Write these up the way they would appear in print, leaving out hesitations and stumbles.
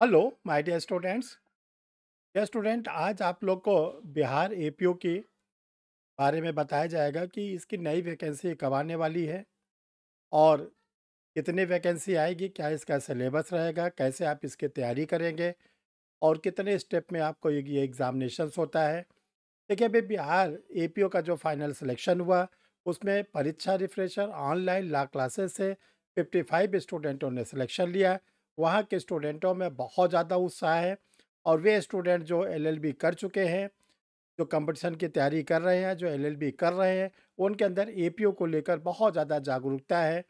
Hello my dear students. Dear student, आज आप लोग को बिहार एपीओ के बारे में बताया जाएगा कि इसकी नई वैकेंसी कब आने वाली है और कितनी वैकेंसी आएगी, क्या इसका सिलेबस रहेगा, कैसे आप इसकी तैयारी करेंगे और कितने स्टेप में आपको ये एग्जामिनेशंस होता है। देखिए, अभी बिहार एपीओ का जो फाइनल सिलेक्शन हुआ उसमें परीक्षा रिफ्रेशर ऑनलाइन ला क्लासेस से 55 स्टूडेंटों ने सिलेक्शन लिया। वहाँ के स्टूडेंटों में बहुत ज़्यादा उत्साह है और वे स्टूडेंट जो एलएलबी कर चुके हैं, जो कंपटीशन की तैयारी कर रहे हैं, जो एलएलबी कर रहे हैं, उनके अंदर एपीओ को लेकर बहुत ज़्यादा जागरूकता है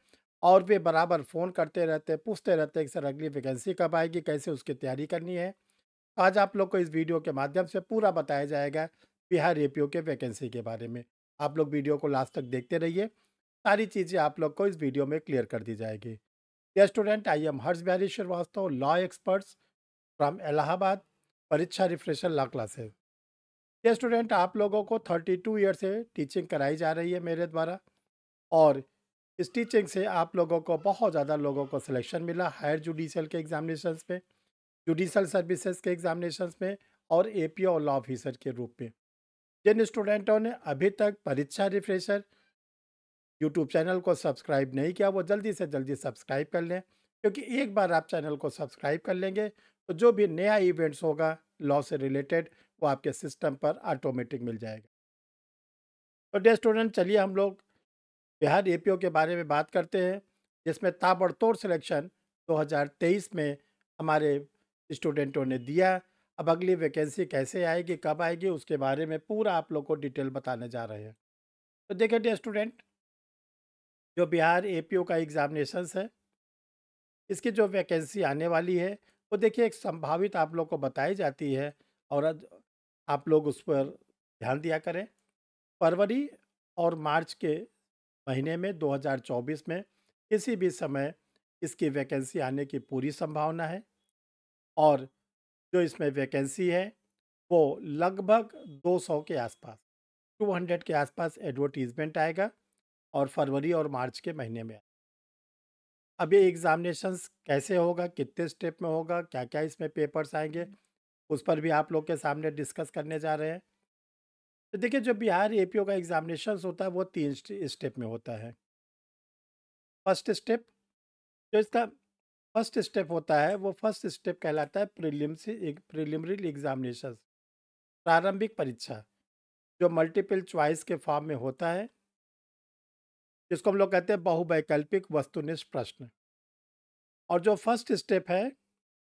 और वे बराबर फ़ोन करते रहते हैं, पूछते रहते हैं कि सर अगली वैकेंसी कब आएगी, कैसे उसकी तैयारी करनी है। आज आप लोग को इस वीडियो के माध्यम से पूरा बताया जाएगा बिहार एपीओ के वैकेंसी के बारे में। आप लोग वीडियो को लास्ट तक देखते रहिए, सारी चीज़ें आप लोग को इस वीडियो में क्लियर कर दी जाएगी। Dear student, I am Harsh Bihari Srivastava, law experts from Allahabad, Pariksha refresher law classes. Dear student, आप लोगों को 32 ईयर से टीचिंग कराई जा रही है मेरे द्वारा और इस टीचिंग से आप लोगों को बहुत ज़्यादा लोगों को सिलेक्शन मिला हायर जुडिशियल के एग्जामिनेशंस में, जुडिशल सर्विसेज के एग्जामिनेशंस में और एपीओ और लॉ ऑफिसर के रूप में। जिन स्टूडेंटों ने अभी तक परीक्षा रिफ्रेशर यूट्यूब चैनल को सब्सक्राइब नहीं किया, वो जल्दी से जल्दी सब्सक्राइब कर लें, क्योंकि एक बार आप चैनल को सब्सक्राइब कर लेंगे तो जो भी नया इवेंट्स होगा लॉ से रिलेटेड वो आपके सिस्टम पर ऑटोमेटिक मिल जाएगा। तो डियर स्टूडेंट, चलिए हम लोग बिहार एपीओ के बारे में बात करते हैं, जिसमें ताबड़तोड़ सिलेक्शन 2023 में हमारे स्टूडेंटों ने दिया। अब अगली वैकेंसी कैसे आएगी, कब आएगी, उसके बारे में पूरा आप लोग को डिटेल बताने जा रहे हैं। तो देखिए डियर स्टूडेंट, जो बिहार एपीओ का एग्जामिनेशंस है, इसकी जो वैकेंसी आने वाली है वो देखिए एक संभावित आप लोग को बताई जाती है और आप लोग उस पर ध्यान दिया करें। फरवरी और मार्च के महीने में 2024 में किसी भी समय इसकी वैकेंसी आने की पूरी संभावना है और जो इसमें वैकेंसी है वो लगभग 200 के आसपास, 200 के आसपास एडवर्टीजमेंट आएगा और फरवरी और मार्च के महीने में। अब ये एग्जामिनेशंस कैसे होगा, कितने स्टेप में होगा, क्या क्या इसमें पेपर्स आएंगे, उस पर भी आप लोग के सामने डिस्कस करने जा रहे हैं। तो देखिए, जो बिहार एपीओ का एग्जामिनेशंस होता है वो 3 स्टेप में होता है। फर्स्ट स्टेप, जो इसका फर्स्ट स्टेप होता है वो फर्स्ट स्टेप कहलाता है प्रिलिमिनरी एग्जामिनेशन, प्रारंभिक परीक्षा, जो मल्टीपल चॉइस के फॉर्म में होता है, जिसको हम लोग कहते हैं बहुवैकल्पिक वस्तुनिष्ठ प्रश्न। और जो फर्स्ट स्टेप है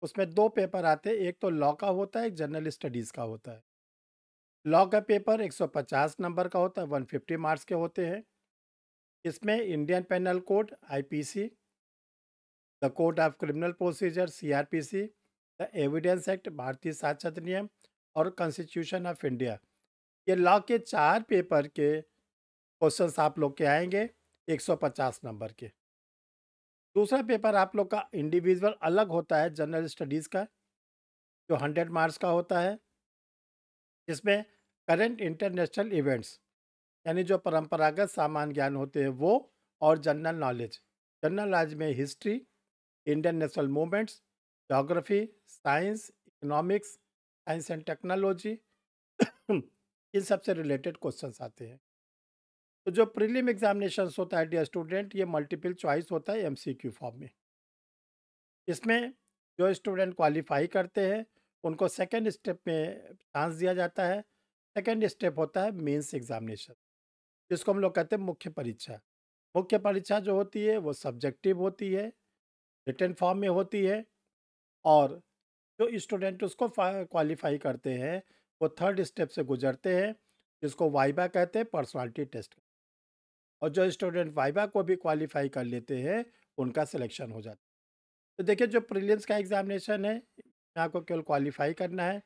उसमें 2 पेपर आते हैं, एक तो लॉ का होता है, एक जनरल स्टडीज़ का होता है। लॉ का पेपर 150 नंबर का होता है, 150 मार्क्स के होते हैं। इसमें Indian penal code IPC, the code of criminal procedure CrPC, the evidence act Bharatiya Sakshya Adhiniyam और कॉन्स्टिट्यूशन ऑफ इंडिया, ये लॉ के 4 पेपर के क्वेश्चंस आप लोग के आएंगे 150 नंबर के। दूसरा पेपर आप लोग का इंडिविजुअल अलग होता है, जनरल स्टडीज़ का, जो 100 मार्क्स का होता है, जिसमें करंट इंटरनेशनल इवेंट्स यानी जो परंपरागत सामान्य ज्ञान होते हैं वो, और जनरल नॉलेज में history, Indian national movements, geography, science, economics, science and technology, इन सब से रिलेटेड क्वेश्चंस आते हैं। तो जो प्रीलिम एग्जामिनेशंस होता है डियर स्टूडेंट, ये मल्टीपल चॉइस होता है एमसीक्यू फॉर्म में। इसमें जो स्टूडेंट क्वालिफाई करते हैं उनको सेकेंड स्टेप में चांस दिया जाता है। सेकेंड स्टेप होता है मेंस एग्जामिनेशन, जिसको हम लोग कहते हैं मुख्य परीक्षा। मुख्य परीक्षा जो होती है वो सब्जेक्टिव होती है, रिटन फॉर्म में होती है और जो स्टूडेंट उसको क्वालिफाई करते हैं वो थर्ड स्टेप से गुजरते हैं, जिसको वाइबा कहते हैं, पर्सनालिटी टेस्ट। और जो स्टूडेंट वाइबा को भी क्वालिफाई कर लेते हैं उनका सिलेक्शन हो जाता है। तो देखिए, जो प्रीलिम्स का एग्जामिनेशन है इसमें आपको केवल क्वालिफाई करना है,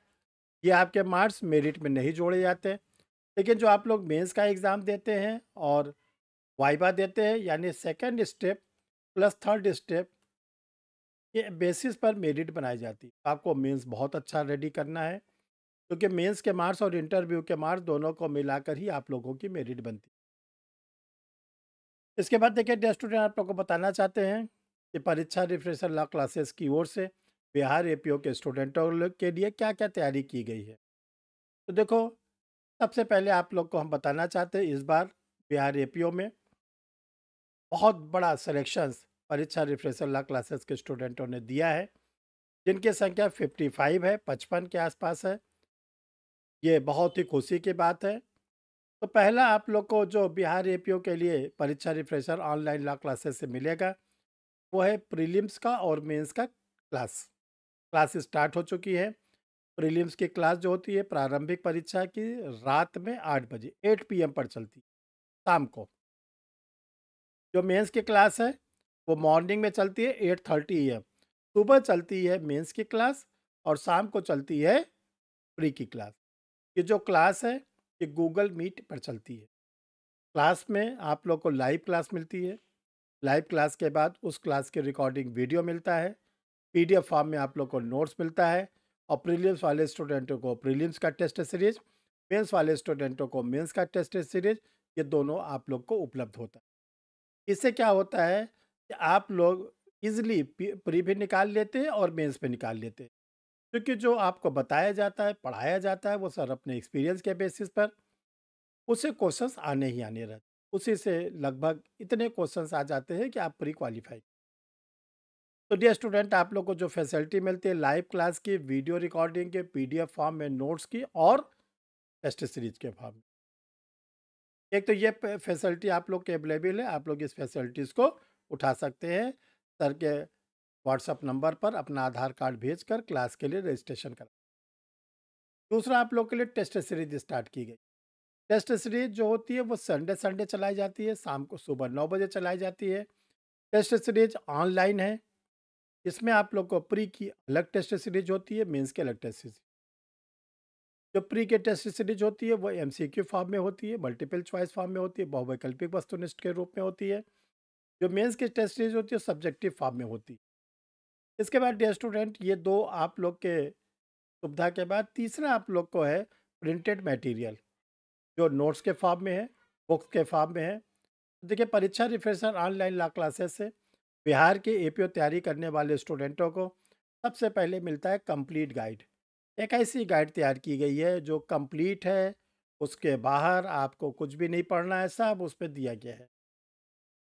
ये आपके मार्क्स मेरिट में नहीं जोड़े जाते। लेकिन जो आप लोग मेंस का एग्ज़ाम देते हैं और वाइवा देते हैं, यानी second step plus third step, ये बेसिस पर मेरिट बनाई जाती है। आपको मेंस बहुत अच्छा रेडी करना है, क्योंकि मेंस के मार्क्स और इंटरव्यू के मार्क्स दोनों को मिलाकर ही आप लोगों की मेरिट बनती है। इसके बाद देखिए डियर स्टूडेंट, आप लोग को बताना चाहते हैं कि परीक्षा रिफ्रेशर लॉ क्लासेस की ओर से बिहार एपीओ के स्टूडेंटों के लिए क्या क्या तैयारी की गई है। तो देखो, सबसे पहले आप लोग को हम बताना चाहते हैं, इस बार बिहार एपीओ में बहुत बड़ा सिलेक्शंस परीक्षा रिफ्रेशर ला क्लासेस के स्टूडेंटों ने दिया है, जिनकी संख्या 55 है, 55 के आसपास है। ये बहुत ही खुशी की बात है। तो पहला आप लोग को जो बिहार एपीओ के लिए परीक्षा रिफ्रेशर ऑनलाइन ला क्लासेस से मिलेगा, वो है प्रीलिम्स का और मेंस का क्लास। क्लास स्टार्ट हो चुकी है। प्रीलिम्स की क्लास जो होती है प्रारंभिक परीक्षा की, रात में 8 बजे 8 पीएम पर चलती है, शाम को। जो मेंस की क्लास है वो मॉर्निंग में चलती है 8:30 एम। सुबह चलती है मेंस की क्लास और शाम को चलती है प्री की क्लास। ये जो क्लास है ये गूगल मीट पर चलती है। क्लास में आप लोग को लाइव क्लास मिलती है। लाइव क्लास के बाद उस क्लास की रिकॉर्डिंग वीडियो मिलता है। पीडीएफ फॉर्म में आप लोग को नोट्स मिलता है। और प्रीलिम्स वाले स्टूडेंटों को प्रीलिम्स का टेस्ट सीरीज, मेंस वाले स्टूडेंटों को मेंस का टेस्ट सीरीज, ये दोनों आप लोग को उपलब्ध होता है। इससे क्या होता है कि आप लोग इजीली प्री भी निकाल लेते हैं और मेंस पे निकाल लेते हैं, क्योंकि जो आपको बताया जाता है, पढ़ाया जाता है, वो सर अपने एक्सपीरियंस के बेसिस पर उससे क्वेश्चंस आने ही आने रहते। उसी से लगभग इतने क्वेश्चंस आ जाते हैं कि आप प्री क्वालिफाई। तो डियर स्टूडेंट, आप लोग को जो फैसिलिटी मिलती है लाइव क्लास की, वीडियो रिकॉर्डिंग के, पीडीएफ फॉर्म में नोट्स की और टेस्ट सीरीज के फॉर्म में, एक तो ये फैसिलिटी आप लोग के अवेलेबल है। आप लोग इस फैसिलिटीज़ को उठा सकते हैं। सर के व्हाट्सअप नंबर पर अपना आधार कार्ड भेजकर क्लास के लिए रजिस्ट्रेशन करा। दूसरा, आप लोग के लिए टेस्ट सीरीज स्टार्ट की गई। टेस्ट सीरीज जो होती है वो संडे संडे चलाई जाती है, शाम को सुबह 9 बजे चलाई जाती है। टेस्ट सीरीज ऑनलाइन है। इसमें आप लोग को प्री की अलग टेस्ट सीरीज होती है, मेंस की अलग टेस्ट सीरीज। जो प्री के टेस्ट सीरीज होती है वो एमसीक्यू फॉर्म में होती है, मल्टीपल चॉइस फॉर्म में होती है, बहुवैकल्पिक वस्तुनिष्ठ के रूप में होती है। जो मेंस की टेस्ट सीरीज होती है सब्जेक्टिव फॉर्म में होती है। इसके बाद डियर स्टूडेंट, ये दो आप लोग के सुविधा के बाद तीसरा आप लोग को है प्रिंटेड मटेरियल, जो नोट्स के फॉर्म में है, बुक्स के फॉर्म में है। देखिए, परीक्षा रिफ्रेशर ऑनलाइन ला क्लासेस से बिहार के एपीओ तैयारी करने वाले स्टूडेंटों को सबसे पहले मिलता है कंप्लीट गाइड। एक ऐसी गाइड तैयार की गई है जो कंप्लीट है। उसके बाहर आपको कुछ भी नहीं पढ़ना है, सब उस पर दिया गया है।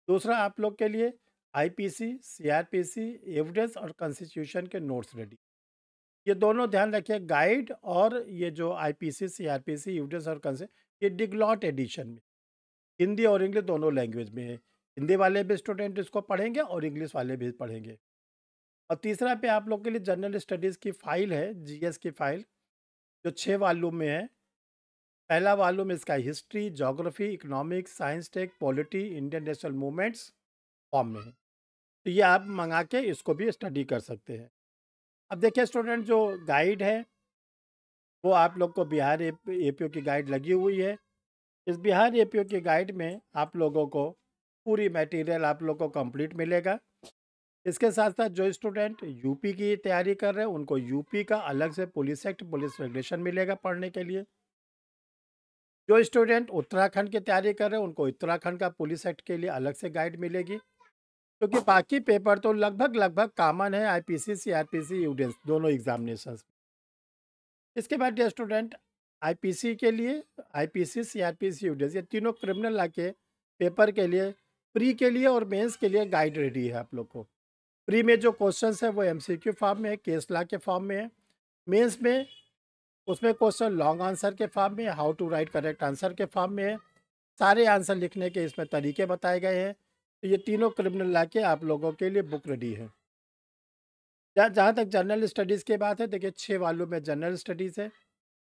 दूसरा, आप लोग के लिए आईपीसी, सीआरपीसी, एविडेंस और कॉन्स्टिट्यूशन के नोट्स रेडी। ये दोनों ध्यान रखिए, गाइड और ये जो आईपीसी, सीआरपीसी, एविडेंस और कॉन्स्टिट्यूशन, ये डिग्लॉट एडिशन में हिंदी और इंग्लिश दोनों लैंग्वेज में है। हिंदी वाले भी स्टूडेंट इसको पढ़ेंगे और इंग्लिश वाले भी पढ़ेंगे। और तीसरा पे आप लोग के लिए जनरल स्टडीज़ की फाइल है, जीएस की फाइल, जो 6 वॉल्यूम में है। पहला वॉल्यूम इसका history, geography, economics, science tech, polity, Indian national movements form में है। तो ये आप मंगा के इसको भी स्टडी कर सकते हैं। अब देखिए स्टूडेंट, जो गाइड है वो आप लोग को बिहार एपीओ की गाइड लगी हुई है। इस बिहार एपीओ की गाइड में आप लोगों को पूरी मटेरियल आप लोग को कंप्लीट मिलेगा। इसके साथ साथ जो स्टूडेंट यूपी की तैयारी कर रहे हैं उनको यूपी का अलग से पुलिस एक्ट, पुलिस रेगुलेशन मिलेगा पढ़ने के लिए। जो स्टूडेंट उत्तराखंड की तैयारी कर रहे हैं उनको उत्तराखंड का पुलिस एक्ट के लिए अलग से गाइड मिलेगी, क्योंकि बाकी पेपर तो लगभग लगभग कॉमन है, आईपीसी, सीआरपीसी, यूडेंस दोनों एग्जामिनेशंस। इसके बाद ये स्टूडेंट आईपीसी के लिए, आईपीसी, सीआरपीसी, यूडेंस, ये तीनों क्रिमिनल लॉ के पेपर के लिए, प्री के लिए और मेंस के लिए गाइड रेडी है आप लोग को। प्री में जो क्वेश्चंस है वो एमसीक्यू फॉर्म में है, केस लॉ के फॉर्म में है। मेंस में उसमें क्वेश्चन लॉन्ग आंसर के फॉर्म में, how to write correct answer के फॉर्म में है। सारे आंसर लिखने के इसमें तरीके बताए गए हैं। तो ये तीनों क्रिमिनल लॉ के आप लोगों के लिए बुक रेडी है। जहाँ तक जनरल स्टडीज़ की बात है, देखिए 6 वॉल्यूम में जनरल स्टडीज़ है।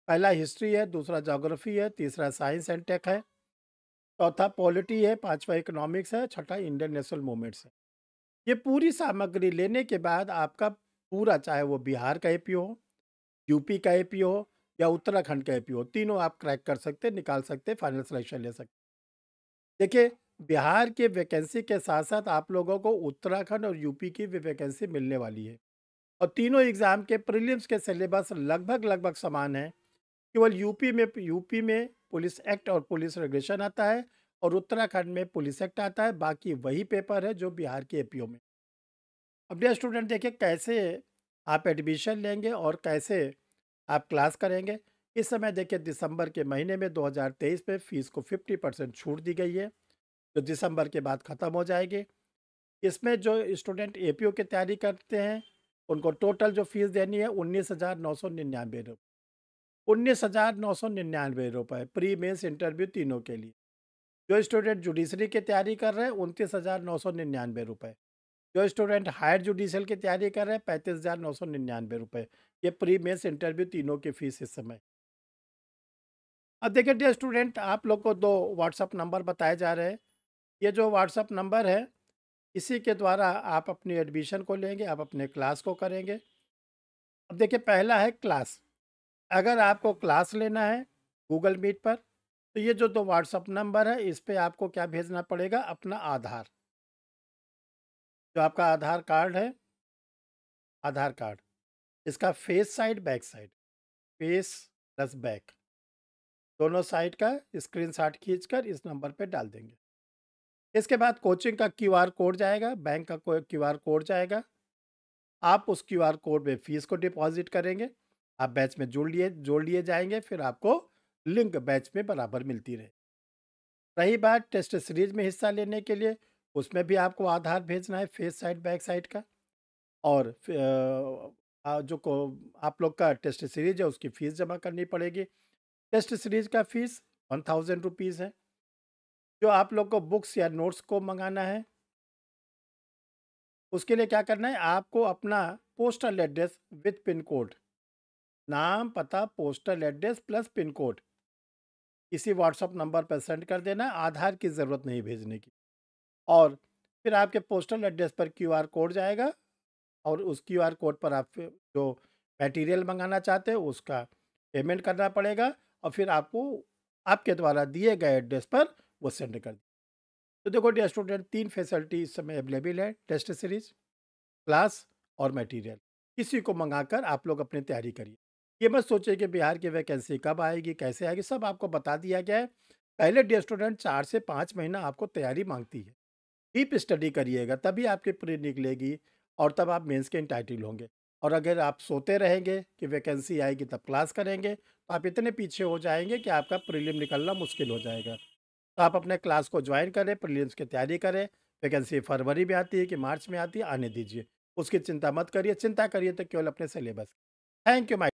पहला हिस्ट्री है, दूसरा ज्योग्राफी है, तीसरा साइंस एंड टेक है, चौथा पॉलिटी है, पांचवा इकोनॉमिक्स है, छठा इंडियन नेशनल मूवमेंट्स है। ये पूरी सामग्री लेने के बाद आपका पूरा, चाहे वो बिहार का एपीओ हो, यूपी का एपीओ हो या उत्तराखंड का एपीओ हो, तीनों आप क्रैक कर सकते, निकाल सकते, फाइनल सिलेक्शन ले सकते। देखिए, बिहार के वैकेंसी के साथ साथ आप लोगों को उत्तराखंड और यूपी की भी वैकेंसी मिलने वाली है। और तीनों एग्जाम के प्रीलिम्स के सिलेबस लगभग लगभग समान है। केवल यूपी में पुलिस एक्ट और पुलिस रेगुलेशन आता है और उत्तराखंड में पुलिस एक्ट आता है। बाकी वही पेपर है जो बिहार के एपीओ में। अब डियर स्टूडेंट, देखिए कैसे आप एडमिशन लेंगे और कैसे आप क्लास करेंगे। इस समय देखिए दिसंबर के महीने में 2023 में फ़ीस को 50% छूट दी गई है, जो दिसंबर के बाद ख़त्म हो जाएगी। इसमें जो स्टूडेंट एपीओ की तैयारी करते हैं, उनको टोटल जो फ़ीस देनी है 19,999 रुपये। 19,999 रुपये प्री मेंस इंटरव्यू तीनों के लिए। जो स्टूडेंट जुडिशरी की तैयारी कर रहे हैं 29,999 रुपये। जो स्टूडेंट हायर जुडिशियल की तैयारी कर रहे हैं 35,999 रुपये। ये प्री मेंस इंटरव्यू तीनों की फ़ीस इस समय। अब देखिए डियर स्टूडेंट, आप लोग को 2 व्हाट्सएप नंबर बताए जा रहे हैं। ये जो व्हाट्सएप नंबर है, इसी के द्वारा आप अपनी एडमिशन को लेंगे, आप अपने क्लास को करेंगे। अब देखिए पहला है क्लास। अगर आपको क्लास लेना है गूगल मीट पर, तो ये जो 2 व्हाट्सएप नंबर है, इस पे आपको क्या भेजना पड़ेगा? अपना आधार। जो आपका आधार कार्ड है, आधार कार्ड, इसका face side, back side, face plus back, दोनों साइड का स्क्रीनशॉट खींचकर इस नंबर पे डाल देंगे। इसके बाद कोचिंग का क्यूआर कोड जाएगा, बैंक का कोई क्यूआर कोड जाएगा। आप उस क्यूआर कोड में फ़ीस को डिपॉज़िट करेंगे। आप बैच में जोड़ लिए जाएँगे, फिर आपको लिंक बैच में बराबर मिलती रहे। रही बात टेस्ट सीरीज़ में हिस्सा लेने के लिए, उसमें भी आपको आधार भेजना है फेस साइड, बैक साइड का। और जो को आप लोग का टेस्ट सीरीज़ है उसकी फ़ीस जमा करनी पड़ेगी। टेस्ट सीरीज़ का फ़ीस 1000 रुपीज़ है। जो आप लोग को बुक्स या नोट्स को मँगाना है, उसके लिए क्या करना है? आपको अपना postal address with pin code, नाम, पता, postal address plus pin code इसी व्हाट्सएप नंबर पर सेंड कर देना है, आधार की ज़रूरत नहीं भेजने की। और फिर आपके पोस्टल एड्रेस पर क्यूआर कोड जाएगा और उस क्यूआर कोड पर आप फिर जो मटेरियल मंगाना चाहते हो उसका पेमेंट करना पड़ेगा और फिर आपको आपके द्वारा दिए गए एड्रेस पर वो सेंड कर दें। तो देखो डियर स्टूडेंट, 3 फैसिलिटी इस समय अवेलेबल है, टेस्ट सीरीज, क्लास और मटेरियल। किसी को मंगाकर आप लोग अपनी तैयारी करिए। ये मत सोचिए कि बिहार की वैकेंसी कब आएगी, कैसे आएगी, सब आपको बता दिया गया है। पहले डियर स्टूडेंट 4 से 5 महीना आपको तैयारी मांगती है। डीप स्टडी करिएगा तभी आपकी प्री निकलेगी और तब आप मेंस के एंटाइटल होंगे। और अगर आप सोते रहेंगे कि वैकेंसी आएगी तब क्लास करेंगे, तो आप इतने पीछे हो जाएंगे कि आपका प्रीलिम निकलना मुश्किल हो जाएगा। तो आप अपने क्लास को ज्वाइन करें, प्रीलिम्स की तैयारी करें। वैकेंसी फरवरी में आती है कि मार्च में आती है, आने दीजिए। उसकी चिंता मत करिए, चिंता करिए तो केवल अपने सिलेबस। Thank you my